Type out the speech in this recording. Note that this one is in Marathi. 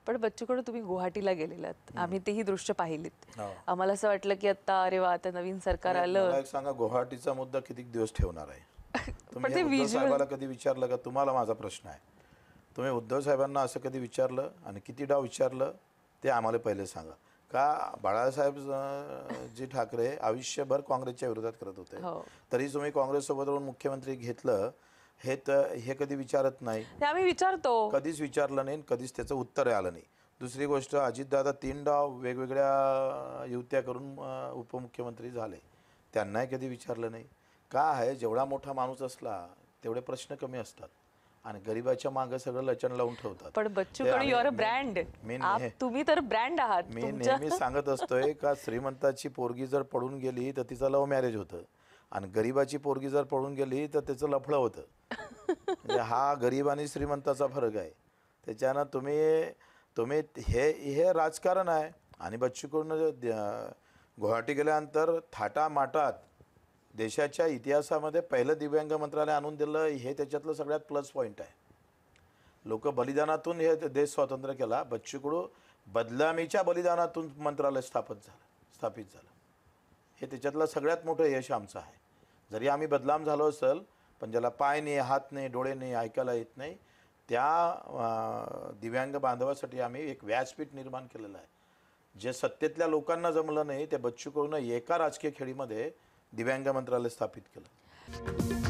पण बच्चूकडे तुम्ही गुवाहाटीला गेलेलात, आम्ही तेही दृश्य पाहिलीत. हो. आम्हाला असं वाटलं की आता अरे वा आता नवीन सरकार आलं. मला एक सांगा, गुवाहाटीचा मुद्दा किती दिवस ठेवणार आहे? तुम्ही ते उद्धव visual- साहेबाला कधी विचारलं का? तुम्हाला माझा प्रश्न आहे, तुम्ही उद्धव साहेबांना असं कधी विचारलं आणि किती डाव विचारलं ते आम्हाला पहिले सांगा. का बाळासाहेब जी ठाकरे आयुष्यभर काँग्रेसच्या विरोधात करत होते, हो. तरी तुम्ही काँग्रेससोबत राहून मुख्यमंत्री घेतलं, हे कधी विचारत नाही. ते आम्ही विचारतो. कधीच विचारलं नाही, कधीच त्याचं उत्तर आलं नाही. दुसरी गोष्ट, अजितदादा 3 डाव वेगवेगळ्या युत्या करून उपमुख्यमंत्री झाले, त्यांनाही कधी विचारलं नाही. का आहे, जेवढा मोठा माणूस असला तेवढे प्रश्न कमी असतात आणि गरिबाच्या मागे सगळं लचण लावून ठेवतात. पण Bachchu Kadu your a brand. तुम्ही तर ब्रँड आहात. मी नेहमी सांगत असतोय का श्रीमंताची पोरगी जर पडून गेली तर तिचं लव्ह मॅरेज होतं आणि गरिबाची पोरगी जर पडून गेली तर त्याचं लफडं होतं. म्हणजे हा गरीब आणि श्रीमंताचा फरक आहे. त्याच्यानं तुम्ही हे राजकारण आहे. आणि बच्चू कडून गुवाहाटी गेल्यानंतर थाटामाटात देशाच्या इतिहासामध्ये पहिलं दिव्यांग मंत्रालय आणून दिलं, हे त्याच्यातलं सगळ्यात प्लस पॉईंट आहे. लोक बलिदानातून हे देश स्वतंत्र केला. बच्चू कडू बदनामीच्या बलिदानातून मंत्रालय स्थापित झालं. हे त्याच्यातलं सगळ्यात मोठं यश आमचं आहे. जरी आम्ही बदनाम झालो असेल, पण ज्याला पाय नाही, हात नाही, डोळे नाही, ऐकायला येत नाही, त्या दिव्यांग बांधवासाठी आम्ही एक व्यासपीठ निर्माण केलेलं आहे. जे सत्तेतल्या लोकांना जमलं नाही, ते बच्चू कडून एका राजकीय खेळीमध्ये दिव्यांग मंत्रालय स्थापित केलं.